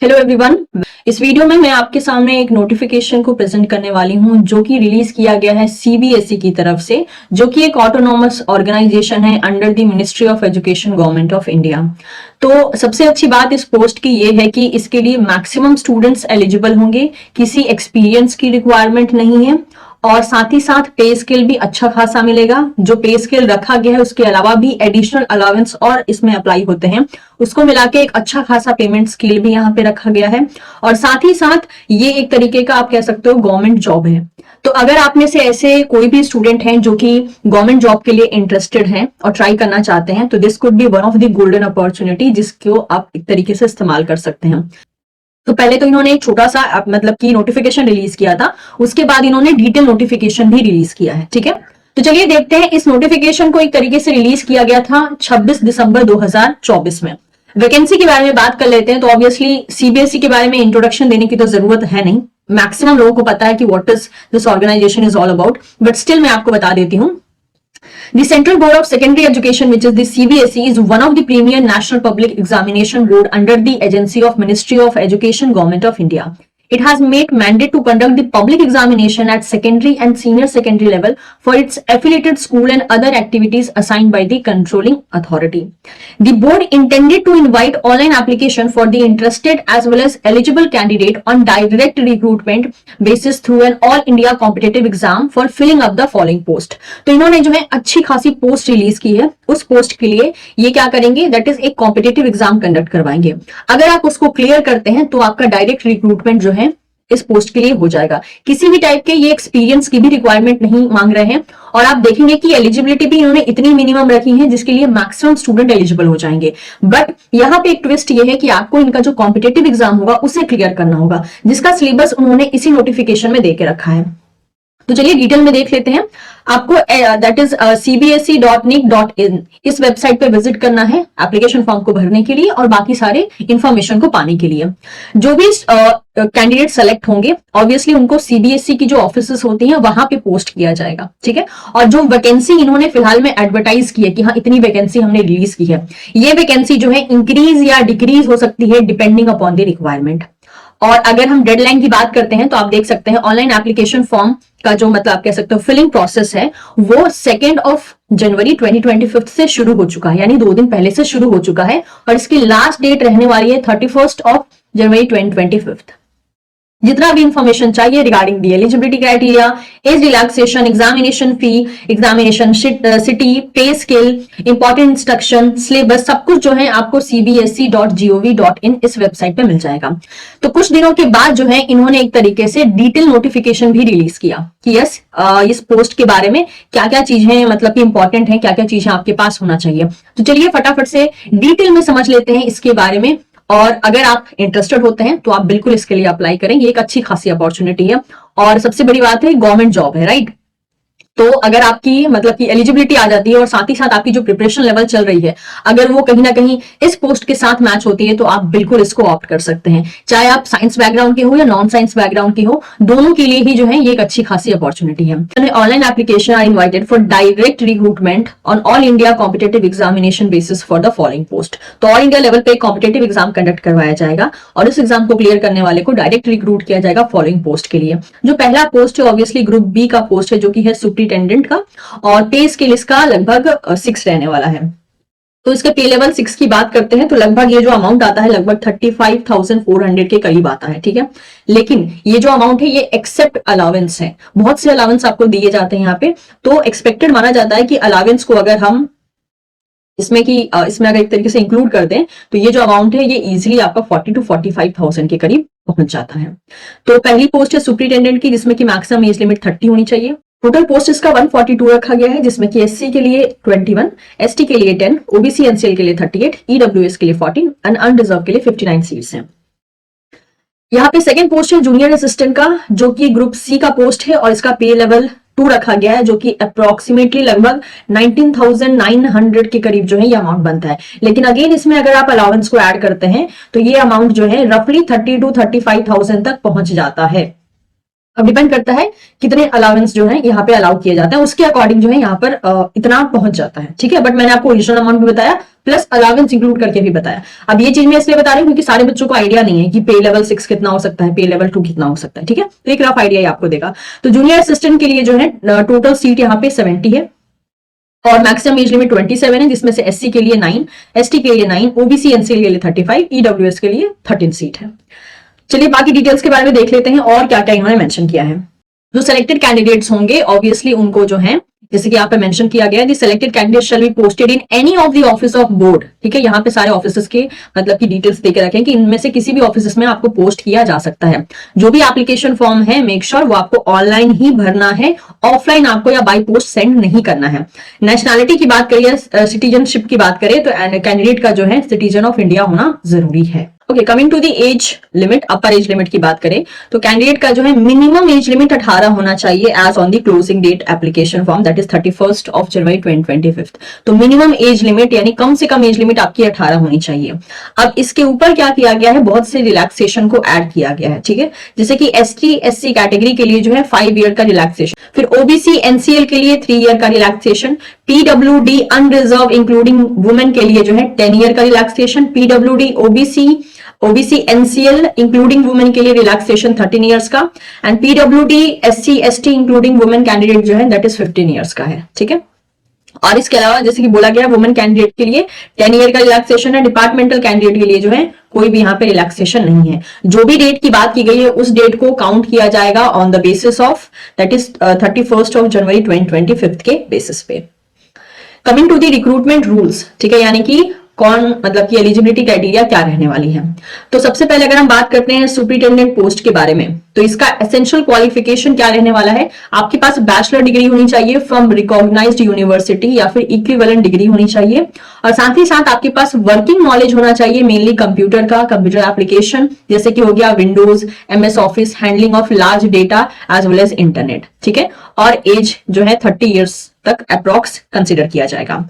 Hello everyone. इस video में मैं आपके सामने एक नोटिफिकेशन को प्रेजेंट करने वाली हूं जो कि रिलीज किया गया है सीबीएसई की तरफ से, जो कि एक ऑटोनॉमस ऑर्गेनाइजेशन है under the ministry of education government of India. तो सबसे अच्छी बात इस पोस्ट की ये है कि इसके लिए मैक्सिमम स्टूडेंट्स एलिजिबल होंगे, किसी एक्सपीरियंस की रिक्वायरमेंट नहीं है और साथ ही साथ पे स्केल भी अच्छा खासा मिलेगा। जो पे स्केल रखा गया है उसके अलावा भी एडिशनल अलावेंस और इसमें अप्लाई होते हैं, उसको मिला के एक अच्छा खासा पेमेंट स्केल भी यहाँ पे रखा गया है। और साथ ही साथ ये एक तरीके का आप कह सकते हो गवर्नमेंट जॉब है। तो अगर आप में से ऐसे कोई भी स्टूडेंट हैं जो कि गवर्नमेंट जॉब के लिए इंटरेस्टेड हैं और ट्राई करना चाहते हैं, तो this could be one of the golden opportunity जिसको आप एक तरीके से इस्तेमाल कर सकते हैं। तो पहले तो इन्होंने एक छोटा सा मतलब कि नोटिफिकेशन रिलीज किया था, उसके बाद इन्होंने डिटेल नोटिफिकेशन भी रिलीज किया है। ठीक है, तो चलिए देखते हैं। इस नोटिफिकेशन को एक तरीके से रिलीज किया गया था 26 दिसंबर 2024 में। वैकेंसी के बारे में बात कर लेते हैं। तो ऑब्वियसली सीबीएसई के बारे में इंट्रोडक्शन देने की तो जरूरत है नहीं, मैक्सिमम लोगों को पता है कि what is this organisation is all about, but still मैं आपको बता देती हूँ। The Central Board of Secondary Education, which is the CBSE, is one of the premier national public examination board under the agency of Ministry of Education, Government of India. It has made mandate to conduct the public examination at secondary and senior secondary level for its affiliated school and other activities assigned by the controlling authority. The board intended to invite online application for the interested as well as eligible candidate on direct recruitment basis through an all India competitive exam for filling up the following post. तो इन्होंने जो है अच्छी खासी post release की है। उस post के लिए ये क्या करेंगे, दैट इज एक कॉम्पिटेटिव एग्जाम कंडक्ट करवाएंगे। अगर आप उसको क्लियर करते हैं तो आपका डायरेक्ट रिक्रूटमेंट जो है इस पोस्ट के लिए हो जाएगा। किसी भी टाइप के ये एक्सपीरियंस की भी रिक्वायरमेंट नहीं मांग रहे हैं और आप देखेंगे कि एलिजिबिलिटी भी इन्होंने इतनी मिनिमम रखी है जिसके लिए मैक्सिमम स्टूडेंट एलिजिबल हो जाएंगे। बट यहाँ पे एक ट्विस्ट ये है कि आपको इनका जो कॉम्पिटेटिव एग्जाम होगा उसे क्लियर करना होगा, जिसका सिलेबस उन्होंने इसी नोटिफिकेशन में देके रखा है। तो चलिए डिटेल में देख लेते हैं। आपको दैट इज cbse.nic.in इस वेबसाइट पे विजिट करना है एप्लीकेशन फॉर्म को भरने के लिए और बाकी सारे इंफॉर्मेशन को पाने के लिए। जो भी कैंडिडेट सेलेक्ट होंगे ऑब्वियसली उनको सीबीएसई की जो ऑफिसेस होती हैं वहां पे पोस्ट किया जाएगा। ठीक है, और जो वैकेंसी इन्होंने फिलहाल में एडवर्टाइज की है कि हाँ इतनी वैकेंसी हमने रिलीज की है, ये वैकेंसी जो है इंक्रीज या डिक्रीज हो सकती है डिपेंडिंग अपॉन द रिक्वायरमेंट। और अगर हम डेडलाइन की बात करते हैं तो आप देख सकते हैं ऑनलाइन एप्लीकेशन फॉर्म का जो मतलब आप कह सकते हो फिलिंग प्रोसेस है वो 2 जनवरी 2025 से शुरू हो चुका है, यानी 2 दिन पहले से शुरू हो चुका है और इसकी लास्ट डेट रहने वाली है 31 जनवरी 2025। जितना भी इंफॉर्मेशन चाहिए regarding the eligibility criteria, age relaxation, examination fee, examination city, पे स्केल, इंपॉर्टेंट इंस्ट्रक्शन, सिलेबस, सब कुछ जो है आपको cbse.gov.in इस वेबसाइट पे मिल जाएगा। तो कुछ दिनों के बाद जो है इन्होंने एक तरीके से डिटेल नोटिफिकेशन भी रिलीज किया कि यस इस पोस्ट के बारे में क्या क्या चीजें मतलब कि इंपॉर्टेंट है, क्या क्या चीजें आपके पास होना चाहिए। तो चलिए फटाफट से डिटेल में समझ लेते हैं इसके बारे में। और अगर आप इंटरेस्टेड होते हैं तो आप बिल्कुल इसके लिए अप्लाई करें, ये एक अच्छी खासी अपॉर्चुनिटी है और सबसे बड़ी बात है गवर्नमेंट जॉब है, राइट। तो अगर आपकी मतलब की एलिजिबिलिटी आ जाती है और साथ ही साथ आपकी जो प्रिपरेशन लेवल चल रही है अगर वो कहीं ना कहीं इस पोस्ट के साथ मैच होती है तो आप बिल्कुल इसको ऑप्ट कर सकते हैं, चाहे आप साइंस बैकग्राउंड के हो या नॉन साइंस बैकग्राउंड के हो, दोनों के लिए ही जो है ये एक अच्छी खासी अपॉर्चुनिटी है। Online application are invited for direct recruitment on all India competitive examination basis for the following post. तो ऑल इंडिया लेवल पे कॉम्पिटेटिव एग्जाम कंडक्ट करवाया जाएगा और इस एग्जाम को क्लियर करने वाले को डायरेक्ट रिक्रूट किया जाएगा फॉलोइंग पोस्ट के लिए। जो पहला पोस्ट है ऑब्वियसली ग्रुप बी का पोस्ट है जो कि है सुपरिटेंडेंट का और पे स्केल इसका लगभग 6 रहने वाला है। तो इसके पे लेवल 6 की बात करते हैं तो लगभग ये जो अमाउंट आता है लगभग 35,400 के करीब आता है। ठीक है, लेकिन ये जो अमाउंट है ये एक्सेप्ट अलावेंस है। बहुत से अलावेंस आपको दिए जाते हैं यहाँ पे, तो एक्सपेक्टेड माना जाता है कि अलावेंस को अगर हम इसमें अगर एक तरीके से इंक्लूड कर दें तो ये जो अमाउंट है ये इजीली आपका 40 to 45,000 के करीब पहुंच जाता है। तो पहली पोस्ट है सुपरिटेंडेंट की जिसमें कि मैक्सिमम एज लिमिट 30 होनी चाहिए। टोटल पोस्ट इसका 142 रखा गया है जिसमें कि एससी के लिए 21, एसटी के लिए 10, ओबीसी एनसीएल के लिए 38, ईडब्ल्यूएस के लिए 14 एंड अनरिजर्व के लिए 59 सीट्स हैं। यहाँ पे सेकंड पोस्ट है जूनियर असिस्टेंट का जो कि ग्रुप सी का पोस्ट है और इसका पे लेवल 2 रखा गया है जो कि अप्रोक्सीमेटली लगभग 19,900 के करीब जो है ये अमाउंट बनता है। लेकिन अगेन इसमें अगर आप अलावेंस को ऐड करते हैं तो ये अमाउंट जो है रफली 30 to 35,000 तक पहुंच जाता है। अब डिपेंड करता है कितने अलाउंस जो है यहाँ पे अलाउ किए जाते हैं, उसके अकॉर्डिंग जो है यहाँ पर इतना पहुंच जाता है। ठीक है, बट मैंने आपको ओरिजिनल अमाउंट भी बताया प्लस अलाउंस इंक्लूड करके भी बताया। अब ये चीज मैं इसलिए बता रही हूँ क्योंकि सारे बच्चों को आइडिया नहीं है कि पे लेवल 6 कितना हो सकता है, पे लेवल 2 कितना हो सकता है। ठीक है, तो एक रफ आइडिया आपको देगा। तो जूनियर असिस्टेंट के लिए जो है टोटल सीट यहाँ पे 70 है और मैक्सिमम एज लिमिट 27 है, जिसमें से एससी के लिए 9, एसटी के लिए 9, ओबीसी एनसीएल के लिए 35, ईडब्ल्यूएस के लिए 13 सीट है। चलिए बाकी डिटेल्स के बारे में देख लेते हैं और क्या क्या इन्होंने मेंशन किया है। जो सिलेक्टेड कैंडिडेट्स होंगे ऑब्वियसली उनको जो है जैसे कि यहाँ पे मेंशन किया गया है, the selected candidate shall be posted in any of the office of board. ठीक है, यहाँ पे सारे ऑफिस के मतलब की डिटेल्स देके रखें कि इनमें से किसी भी ऑफिस में आपको पोस्ट किया जा सकता है। जो भी एप्लीकेशन फॉर्म है मेक श्योर वो आपको ऑनलाइन ही भरना है, ऑफलाइन आपको या बाई पोस्ट सेंड नहीं करना है। नेशनैलिटी की बात करिए, सिटीजनशिप की बात करें तो कैंडिडेट का जो है सिटीजन ऑफ इंडिया होना जरूरी है। Okay, coming to the age limit, upper age limit की बात करें तो कैंडिडेट का जो है मिनिमम एज लिमिट 18 होना चाहिए age on the closing date application form, that is 31 of January 2025। तो मिनिमम एज लिमिट यानी कम से कम एज लिमिट आपकी 18 होनी चाहिए। अब इसके ऊपर क्या किया गया है, बहुत से रिलैक्सेशन को ऐड किया गया है। ठीक है, जैसे कि एसटी एससी कैटेगरी के लिए जो है 5 ईयर का रिलैक्सेशन, फिर ओबीसी एनसीएल के लिए 3 ईयर का relaxation, PWD unreserve including women के लिए जो है 10 ईयर का relaxation, PWD OBC NCL including women के लिए रिलैक्सेशन 13 इयर्स का, and PWD SC ST including women candidate जो है दैट इज 15 इयर्स का है। ठीक है, और इसके अलावा जैसे कि बोला गया वुमेन कैंडिडेट के लिए 10 ईयर का रिलैक्सेशन है, डिपार्टमेंटल कैंडिडेट के लिए जो है कोई भी यहाँ पे रिलैक्सेशन नहीं है। जो भी डेट की बात की गई है उस डेट को काउंट किया जाएगा on the basis of that is 31 of January 2025 के बेसिस पे। Coming to the recruitment rules, ठीक है, यानी कि कौन मतलब की एलिजिबिलिटी क्राइटेरिया क्या रहने वाली है। तो सबसे पहले अगर हम बात करते हैं सुपरिटेंडेंट पोस्ट के बारे में तो इसका एसेंशियल क्वालिफिकेशन क्या रहने वाला है, आपके पास बैचलर डिग्री होनी चाहिए फ्रॉम रिकॉग्नाइज्ड यूनिवर्सिटी या फिर इक्विवेलेंट डिग्री होनी चाहिए, और साथ ही साथ आपके पास वर्किंग नॉलेज होना चाहिए मेनली कंप्यूटर का, कंप्यूटर एप्लीकेशन जैसे कि हो गया Windows, MS Office, handling of large data as well as internet. ठीक है, और एज जो है 30 ईयर्स तक अप्रॉक्स कंसिडर किया जाएगा।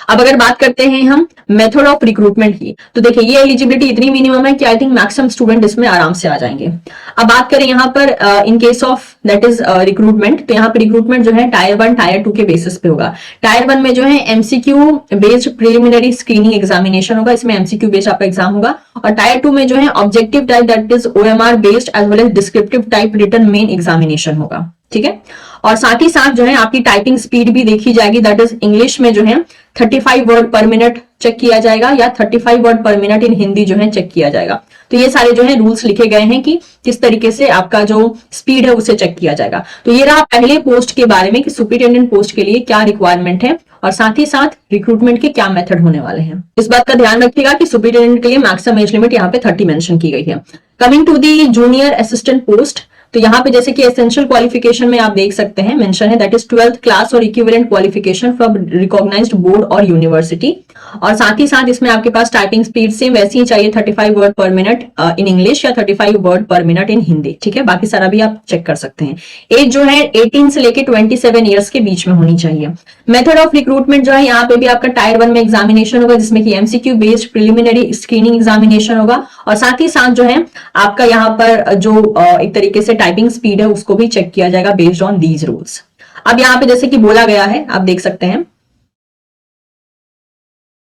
अब अगर बात करते हैं हम मेथड ऑफ रिक्रूटमेंट की तो देखिए ये एलिजिबिलिटी इतनी मिनिमम है कि आई थिंक मैक्सिमम स्टूडेंट इसमें आराम से आ जाएंगे। अब बात करें यहाँ पर in case of that is recruitment, तो यहाँ पर रिक्रूटमेंट जो है टायर 1 टायर 2 के बेसिस पे होगा। टायर 1 में जो है MCQ based preliminary screening examination होगा, इसमें एमसीक्यू बेस्ड आपका एग्जाम होगा, और टायर 2 में जो है objective type that is OMR based as well as descriptive type written main examination होगा। ठीक है, और साथ ही साथ जो है आपकी टाइपिंग स्पीड भी देखी जाएगी, दैट इज इंग्लिश में जो है 35 वर्ड पर मिनट चेक किया जाएगा या 35 वर्ड पर मिनट इन हिंदी जो है चेक किया जाएगा। तो ये सारे जो है रूल्स लिखे गए हैं कि किस तरीके से आपका जो स्पीड है उसे चेक किया जाएगा। तो ये रहा पहले पोस्ट के बारे में कि सुपरिटेंडेंट पोस्ट के लिए क्या रिक्वायरमेंट है और साथ ही साथ रिक्रूटमेंट के क्या मेथड होने वाले हैं। इस बात का ध्यान रखिएगा कि सुपरिटेंडेंट के लिए मैक्सिमम एज लिमिट यहाँ पे 30 मेंशन की गई है। Coming to the junior assistant post, तो यहाँ पे जैसे कि एसेंशियल क्वालिफिकेशन में आप देख सकते हैं मेंशन है दैट इज 12th क्लास और equivalent qualification from recognised board और यूनिवर्सिटी, और साथ ही साथ इसमें आपके पास टाइपिंग स्पीड से वैसी ही चाहिए 35 वर्ड पर मिनट इन इंग्लिश या 35 वर्ड पर मिनट इन हिंदी। ठीक है, बाकी सारा भी आप चेक कर सकते हैं। एज जो है 18 से लेके 27 ईयर्स के बीच में होनी चाहिए। मेथड ऑफ रिक्रूटमेंट जो है यहाँ पे भी आपका टायर 1 में एग्जामिनेशन होगा जिसमें कि MCQ based preliminary screening examination होगा, और साथ ही साथ जो है आपका यहाँ पर जो एक तरीके से टाइपिंग स्पीड है उसको भी चेक किया जाएगा बेस्ड ऑन दीज रूल्स। अब यहाँ पे जैसे कि बोला गया है आप देख सकते हैं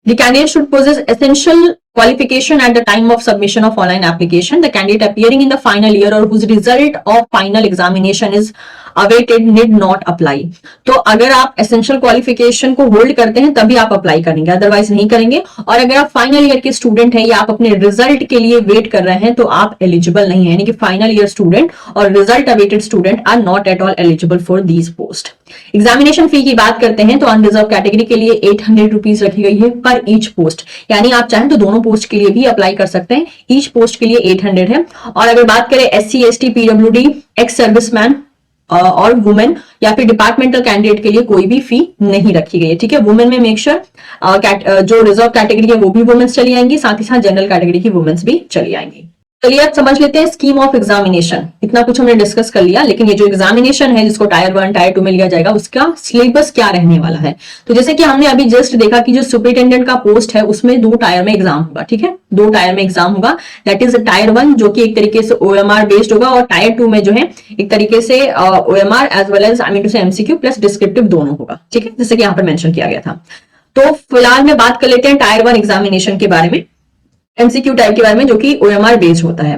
The candidate should possess essential qualification at the time of submission of online application. The candidate appearing in the final year or whose result of final examination is awaited need not apply. तो अगर आप essential qualification को hold करते हैं तभी आप apply करेंगे, otherwise नहीं करेंगे। और अगर आप फाइनल ईयर के स्टूडेंट हैं या आप अपने रिजल्ट के लिए वेट कर रहे हैं तो आप एलिजिबल नहीं है, यानी कि फाइनल ईयर स्टूडेंट और result awaited student are not at all eligible for these post. Examination fee की बात करते हैं तो अनरिजर्व कैटेगरी के लिए 800 रुपीज रखी गई है पर ईच पोस्ट, यानी आप चाहें तो दोनों पोस्ट के लिए भी अप्लाई कर सकते हैं। ईच पोस्ट के लिए 800 है। और अगर बात करें SC ST PWD ex serviceman और वुमेन या फिर डिपार्टमेंटल कैंडिडेट के लिए कोई भी फी नहीं रखी गई है। ठीक है, वुमेन में मेक श्योर जो रिजर्व कैटेगरी है वो भी वुमेन्स चली आएंगी, साथ ही साथ जनरल कैटेगरी की वुमेन्स भी चली आएंगी। चलिए अब समझ लेते हैं स्कीम ऑफ एग्जामिनेशन। इतना कुछ हमने डिस्कस कर लिया, लेकिन ये जो एग्जामिनेशन है जिसको टायर 1 टायर 2 में लिया जाएगा, उसका सिलेबस क्या रहने वाला है। तो जैसे कि हमने अभी जस्ट देखा कि जो सुपरिटेंडेंट का पोस्ट है उसमें 2 टायर में एग्जाम होगा, ठीक है, 2 टायर में एग्जाम होगा। दैट इज टायर 1 जो कि एक तरीके से ओएमआर बेस्ड होगा, और टायर 2 में जो है एक तरीके से OMR as well as I mean to say MCQ plus descriptive दोनों होगा, ठीक है, जैसे कि यहाँ पर मेंशन किया गया था। तो फिलहाल में बात कर लेते हैं टायर 1 एग्जामिनेशन के बारे में, एमसीक्यू टाइप के बारे में, जो कि ओएमआर बेस्ड होता है।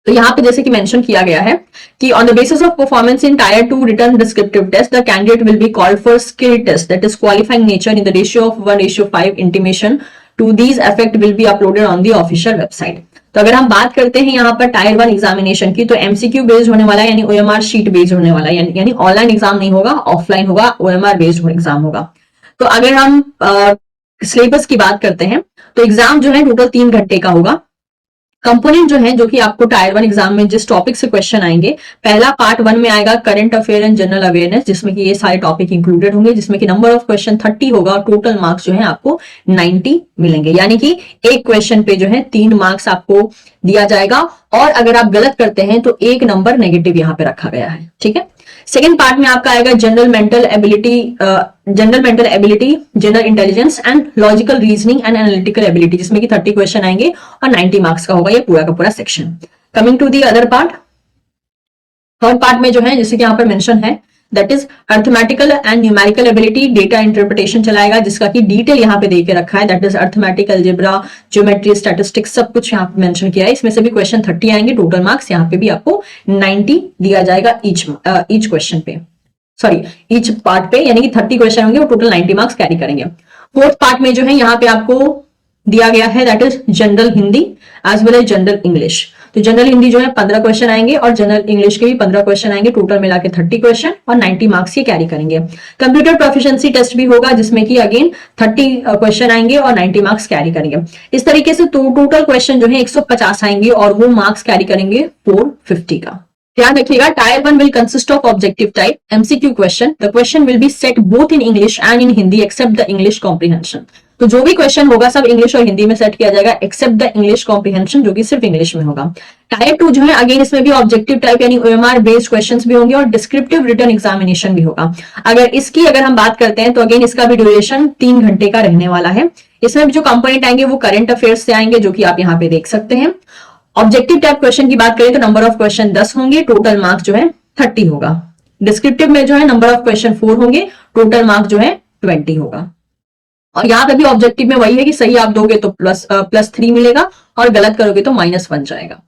तो यहाँ पे जैसे कि मेंशन किया गया है कि on the basis of performance in tier 2 written descriptive test the candidate will be called for skill test that is qualifying nature in the ratio of 1:5 intimation to these effect will be uploaded on the official website. तो अगर हम बात करते हैं यहाँ पर tyre 1 examination की, तो एमसीक्यू बेस्ड होने वाला है, यानी ओएमआर शीट बेस्ड होने वाला है, यानी ऑनलाइन एग्जाम नहीं होगा, ऑफलाइन होगा, ओएमआर बेस्ड एग्जाम होगा। तो अगर हम सिलेबस की बात करते हैं तो एग्जाम जो है टोटल 3 घंटे का होगा। कंपोनेंट जो है, जो कि आपको टायर 1 एग्जाम में जिस टॉपिक से क्वेश्चन आएंगे, पहला पार्ट 1 में आएगा current affair and general awareness, जिसमें कि ये सारे टॉपिक इंक्लूडेड होंगे, जिसमें कि नंबर ऑफ क्वेश्चन 30 होगा और टोटल मार्क्स जो है आपको 90 मिलेंगे, यानी कि एक क्वेश्चन पे जो है 3 मार्क्स आपको दिया जाएगा, और अगर आप गलत करते हैं तो 1 नंबर नेगेटिव यहाँ पे रखा गया है, ठीक है। सेकेंड पार्ट में आपका आएगा general mental ability, general intelligence and logical reasoning and analytical ability, जिसमें कि 30 क्वेश्चन आएंगे और 90 मार्क्स का होगा ये पूरा का पूरा section. Coming to the other part, third part में जो है जैसे कि यहाँ पर मेंशन है, that is arithmetical and numerical ability, data interpretation चलाएगा, जिसका कि डिटेल यहाँ पे देके रखा है, that is arithmetic, algebra, geometry, statistics, सब कुछ यहाँ पे मेंशन किया है। इसमें से भी क्वेश्चन 30 आएंगे, टोटल मार्क्स यहाँ पे भी आपको 90 दिया जाएगा ईच क्वेश्चन पे, सॉरी ईच पार्ट पे, यानी कि 30 क्वेश्चन होंगे वो टोटल 90 मार्क्स कैरी करेंगे। फोर्थ पार्ट में जो है यहाँ पे आपको दिया गया है, that is general Hindi as well as general English. तो जनरल हिंदी जो है 15 क्वेश्चन आएंगे और जनरल इंग्लिश के भी 15 क्वेश्चन आएंगे, टोटल मिला के 30 क्वेश्चन और 90 मार्क्स ये कैरी करेंगे। कंप्यूटर प्रोफिशिएंसी टेस्ट भी होगा, जिसमें कि अगेन 30 क्वेश्चन आएंगे और 90 मार्क्स कैरी करेंगे। इस तरीके से टोटल क्वेश्चन जो है 150 आएंगे और वो मार्क्स कैरी करेंगे 450 का। ध्यान रखिएगा, tier 1 will consist of objective type MCQ question. The question will be set both in English and in Hindi except the English comprehension. तो जो भी क्वेश्चन होगा सब इंग्लिश और हिंदी में सेट किया जाएगा एक्सेप्ट द इंग्लिश कॉम्प्रिहेंशन, जो कि सिर्फ इंग्लिश में होगा। टाइप 2 जो है अगेन इसमें भी ऑब्जेक्टिव टाइप यानी ओएमआर बेस्ड क्वेश्चंस भी होंगे और डिस्क्रिप्टिव रिटन एग्जामिनेशन भी होगा। अगर हम बात करते हैं तो अगेन इसका भी ड्यूरेशन 3 घंटे का रहने वाला है। इसमें भी जो कंपोनेंट आएंगे वो करंट अफेयर्स से आएंगे, जो कि आप यहाँ पे देख सकते हैं। ऑब्जेक्टिव टाइप क्वेश्चन की बात करें तो नंबर ऑफ क्वेश्चन 10 होंगे, टोटल मार्क्स जो है 30 होगा। डिस्क्रिप्टिव में जो है नंबर ऑफ क्वेश्चन 4 होंगे, टोटल मार्क्स जो है 20 होगा। और यहाँ पे भी ऑब्जेक्टिव में वही है कि सही आप दोगे तो +3 मिलेगा और गलत करोगे तो -1 जाएगा।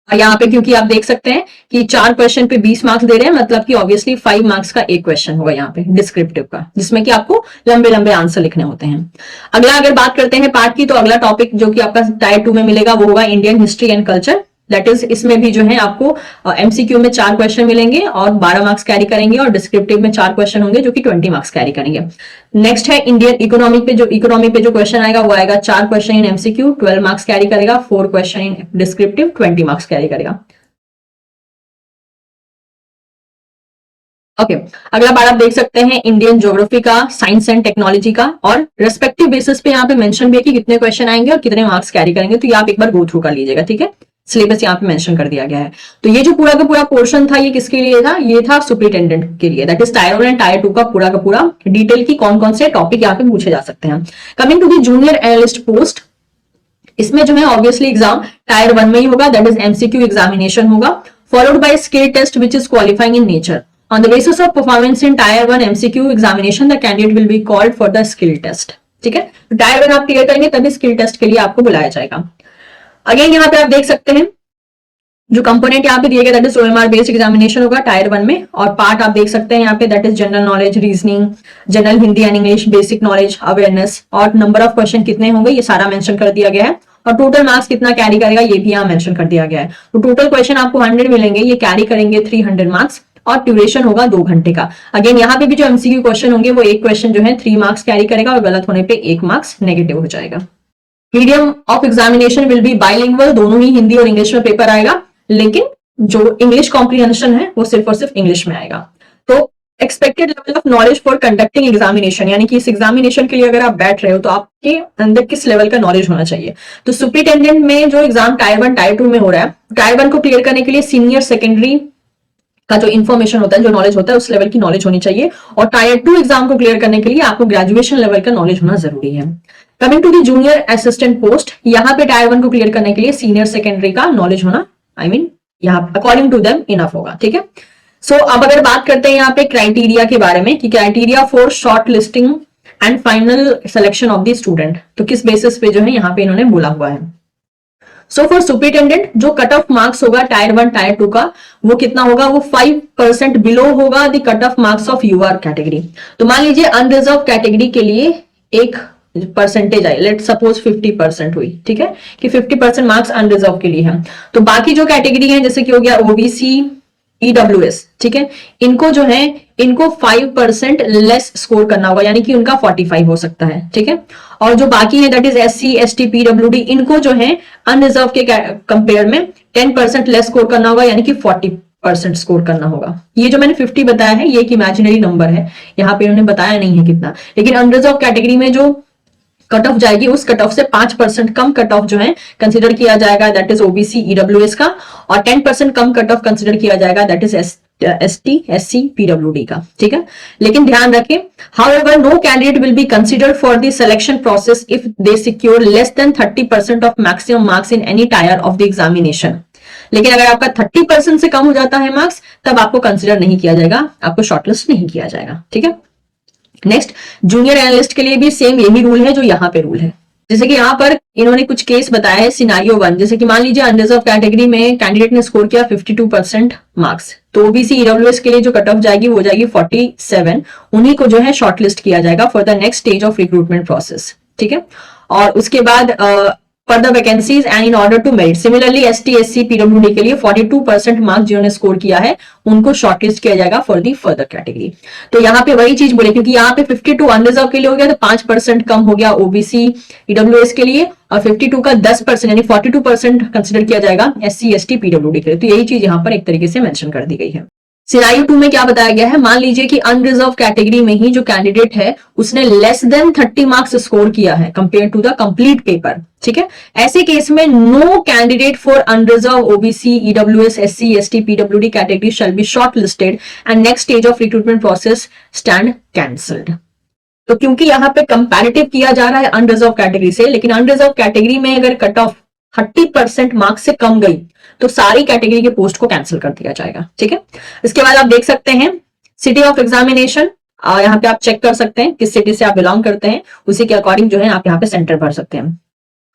और यहाँ पे क्योंकि आप देख सकते हैं कि 4 क्वेश्चन पे 20 मार्क्स दे रहे हैं, मतलब कि ऑब्वियसली 5 मार्क्स का एक क्वेश्चन होगा यहाँ पे डिस्क्रिप्टिव का, जिसमें कि आपको लंबे लंबे आंसर लिखने होते हैं। अगला अगर बात करते हैं पार्ट की, तो अगला टॉपिक जो कि आपका टायर 2 में मिलेगा वो होगा Indian history and culture. That is इसमें भी जो है आपको एमसीक्यू में 4 क्वेश्चन मिलेंगे और 12 मार्क्स कैरी करेंगे, और डिस्क्रिप्टिव में 4 क्वेश्चन होंगे जो कि 20 मार्क्स कैरी करेंगे। नेक्स्ट है इंडियन इकोनॉमी पे जो क्वेश्चन आएगा वो आएगा 4 question in MCQ, 12 marks carry करेगा, 4 question in descriptive, 20 marks carry करेगा। ओके अगला बार आप देख सकते हैं इंडियन ज्योग्राफी का, साइंस एंड टेक्नोलॉजी का, और रेस्पेक्टिव बेसिस पे यहाँ पे मेंशन भी है कि कितने क्वेश्चन आएंगे और कितने मार्क्स कैरी करेंगे, तो ये आप एक बार गो थ्रू कर लीजिएगा, ठीक है। सिलेबस यहाँ पे मेंशन कर दिया गया है। तो ये जो पूरा का पूरा पोर्शन था ये किसके लिए था, ये था सुपरिटेंडेंट के लिए, that is tyre 1 and tyre 2 का पूरा डिटेल की कौन कौन से टॉपिक यहाँ पे पूछे जा सकते हैं। Coming to the junior analyst post, इसमें जो है ऑब्वियसली एग्जाम टायर 1 में ही होगा, दैट इज एमसीक्यू एग्जामिनेशन होगा, followed by skill test which is qualifying in nature. On the basis of performance in Tier 1 MCQ examination, the candidate will be called for the skill test. ठीक है, तो Tier 1 आप clear करेंगे तभी skill test के लिए आपको बुलाया जाएगा। अगेन यहाँ पे आप देख सकते हैं जो कंपोनेंट यहाँ पे दिए गए, that is OMR based examination होगा टायर 1 में, और पार्ट आप देख सकते हैं यहाँ पे, that is general knowledge, reasoning, general Hindi and English, basic knowledge, awareness, और नंबर ऑफ क्वेश्चन कितने होंगे ये सारा मेंशन कर दिया गया है, और टोटल मार्क्स कितना कैरी करेगा ये भी यहाँ मेंशन कर दिया गया है। तो टोटल क्वेश्चन आपको 100 मिलेंगे, ये कैरी करेंगे 300 मार्क्स, और ड्यूरेशन होगा 2 घंटे का। अगेन यहाँ पे भी जो एमसीक्यू क्वेश्चन होंगे वो एक क्वेश्चन जो है 3 मार्क्स कैरी करेगा और गलत होने पे 1 मार्क्स नेगेटिव हो जाएगा। Medium of examination will be bilingual, दोनों ही हिंदी और इंग्लिश में पेपर आएगा, लेकिन जो इंग्लिश कॉम्प्रिहेंशन है वो सिर्फ और सिर्फ इंग्लिश में आएगा। तो expected level of knowledge for conducting examination, यानी कि इस एग्जामिनेशन के लिए अगर आप बैठ रहे हो तो आपके अंदर किस लेवल का नॉलेज होना चाहिए। तो सुपरिटेंडेंट में जो एग्जाम टायर 1 टायर 2 में हो रहा है, टायर 1 को क्लियर करने के लिए सीनियर सेकेंडरी का जो इन्फॉर्मेशन होता है, जो नॉलेज होता है, उस लेवल की नॉलेज होनी चाहिए। और टायर 2 एग्जाम को क्लियर करने के लिए आपको ग्रेजुएशन लेवल का नॉलेज होना जरूरी है। Coming to the junior assistant post, यहाँ पे टायर 1 को क्लियर करने के लिए सीनियर सेकेंडरी का नॉलेज होना, यहाँ अकॉर्डिंग टू देम इनफ होगा, ठीक है। सो अब अगर बात करते हैं यहाँ पे क्राइटेरिया के बारे में कि criteria for short listing and final selection of the student, तो किस बेसिस पे जो है यहाँ पे इन्होंने बोला हुआ है। सो फॉर सुपरिटेंडेंट जो कट ऑफ मार्क्स होगा टायर 1 टायर 2 का, वो कितना होगा, वो 5% बिलो होगा the cut off marks of UR category. तो मान लीजिए अनरिजर्व कैटेगरी के लिए एक परसेंटेज आई, लेट सपोज 50% हुई, ठीक है, कि 50% मार्क्स अनरिजर्व के लिए है। तो बाकी जो कैटेगरी है जैसे कि हो गया ओबीसी, ईडब्ल्यूएस, ठीक है, इनको जो है इनको 5% लेस स्कोर करना होगा, यानी कि उनका 45 हो सकता है, ठीक है। और जो बाकी है that is SC, ST, PWD, इनको जो है अनरिजर्व के कंपेयर में 10% लेस स्कोर करना होगा, यानी कि 40% स्कोर करना होगा। ये जो मैंने 50 बताया है ये एक इमेजिनरी नंबर है, यहाँ पे उन्होंने बताया नहीं है कितना, लेकिन अनरिजर्व कैटेगरी में जो कट ऑफ जाएगी उस कट ऑफ से 5% कम कट ऑफ जो है कंसिडर किया जाएगा, दैट इज ओबीसी, ईडब्ल्यूएस का, और 10% कम कट ऑफ कंसिडर किया जाएगा, that is ST, SC, PWD का, ठीक है। लेकिन ध्यान रखें, however no candidate will be considered for the selection process if they secure less than 30% of maximum marks in any tier of the examination. लेकिन अगर आपका 30% से कम हो जाता है मार्क्स, तब आपको कंसिडर नहीं किया जाएगा, आपको शॉर्टलिस्ट नहीं किया जाएगा, ठीक है। नेक्स्ट, जूनियर एनालिस्ट के लिए भी सेम यही रूल है जो यहाँ पे रूल है। जैसे कि यहाँ पर इन्होंने कुछ केस बताया है, सिनारियो 1, जैसे कि मान लीजिए अनरिजर्व कैटेगरी में कैंडिडेट ने स्कोर किया 52% मार्क्स, तो ओबीसी, ईडब्ल्यूएस के लिए जो कट ऑफ जाएगी वो जाएगी 47, उन्हीं को जो है शॉर्टलिस्ट किया जाएगा for the next stage of recruitment process, ठीक है। और उसके बाद for the vacancies and in order to merit, similarly ST, SC, PWD के लिए 42% मार्क्स जिन्होंने स्कोर किया है उनको शॉर्टलिस्ट किया जाएगा फॉर दी फर्दर कैटेगरी। तो यहाँ पे वही चीज बोले, क्योंकि यहाँ पे 52 अनरिजर्व के लिए हो गया तो 5% कम हो गया ओबीसी, ईडब्ल्यूएस के लिए, और 52 का 10% यानी 42% कंसिडर किया जाएगा एससी, एसटी, पीडब्ल्यूडी के लिए। तो यही चीज यहाँ पर एक तरीके से मेंशन कर दी गई है। सिनारियो 2 में क्या बताया गया है, मान लीजिए कि अनरिजर्व कैटेगरी में ही जो कैंडिडेट है उसने लेस देन 30 मार्क्स स्कोर किया है compare to the complete paper, ठीक है। ऐसे केस में no candidate for unreserve OBC, EWS, SC, ST, PWD category shall be short listed and next stage of recruitment process stand cancelled. तो क्योंकि यहाँ पे कंपैरेटिव किया जा रहा है अनरिजर्व कैटेगरी से, लेकिन अनरिजर्व कैटेगरी में अगर कट ऑफ 30% मार्क्स से कम गई तो सारी कैटेगरी के पोस्ट को कैंसिल कर दिया जाएगा, ठीक है। इसके बाद आप देख सकते हैं सिटी ऑफ एग्जामिनेशन, यहाँ पे आप चेक कर सकते हैं किस सिटी से आप बिलोंग करते हैं, उसी के अकॉर्डिंग जो है आप यहाँ पे सेंटर भर सकते हैं।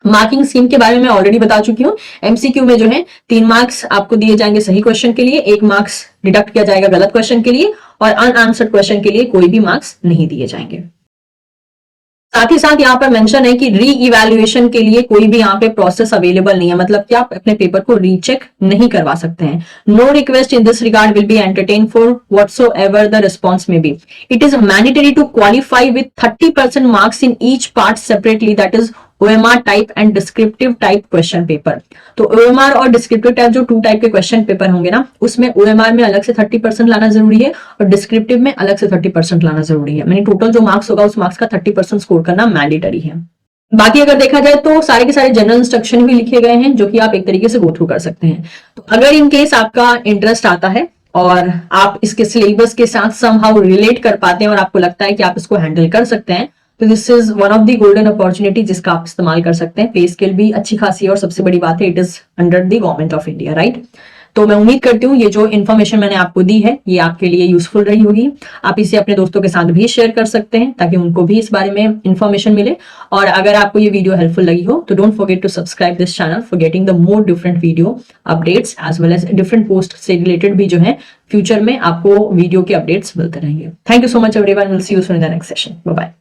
मार्किंग स्कीम के बारे में ऑलरेडी बता चुकी हूँ। एमसीक्यू में जो है 3 मार्क्स आपको दिए जाएंगे सही क्वेश्चन के लिए, 1 मार्क्स डिडक्ट किया जाएगा गलत क्वेश्चन के लिए, और अनआंसर्ड क्वेश्चन के लिए कोई भी मार्क्स नहीं दिए जाएंगे। साथ ही साथ यहाँ पर मेंशन है कि री इवैल्यूएशन के लिए कोई भी यहाँ पे प्रोसेस अवेलेबल नहीं है, मतलब कि आप अपने पेपर को रीचेक नहीं करवा सकते हैं। No request in this regard will be entertain for whatsoever the response में बी। It is mandatory to qualify with 30% marks in each part separately, that is OMR type and descriptive type question paper. तो OMR और descriptive type जो 2 type के question paper होंगे ना, उसमें OMR में अलग से 30% लाना जरूरी है और डिस्क्रिप्टिव में अलग से 30% लाना जरूरी है। मैंने टोटल जो मार्क्स होगा उस मार्क्स का 30% स्कोर करना मैंडेटरी है। बाकी अगर देखा जाए तो सारे के सारे जनरल इंस्ट्रक्शन भी लिखे गए हैं जो कि आप एक तरीके से गो थ्रू कर सकते हैं। तो अगर इन केस आपका इंटरेस्ट आता है और आप इसके सिलेबस के साथ समहाउ रिलेट कर पाते हैं और आपको लगता है कि आप इसको हैंडल कर सकते हैं, तो this is one of the golden opportunity जिसका आप इस्तेमाल कर सकते हैं। पे स्केल भी अच्छी खासी है और सबसे बड़ी बात है it is under the government of India, right. तो मैं उम्मीद करती हूँ ये जो इन्फॉर्मेशन मैंने आपको दी है ये आपके लिए यूजफुल रही होगी। आप इसे अपने दोस्तों के साथ भी शेयर कर सकते हैं ताकि उनको भी इस बारे में इंफॉर्मेशन मिले। और अगर आपको ये वीडियो हेल्पफुल लगी हो तो don't forget to subscribe this channel for getting the more different video updates as well as different post से रिलेटेड भी जो है फ्यूचर में आपको वीडियो के अपडेट्स मिलते रहेंगे। Thank you so much everyone, will see you soon in the next session. Bye bye.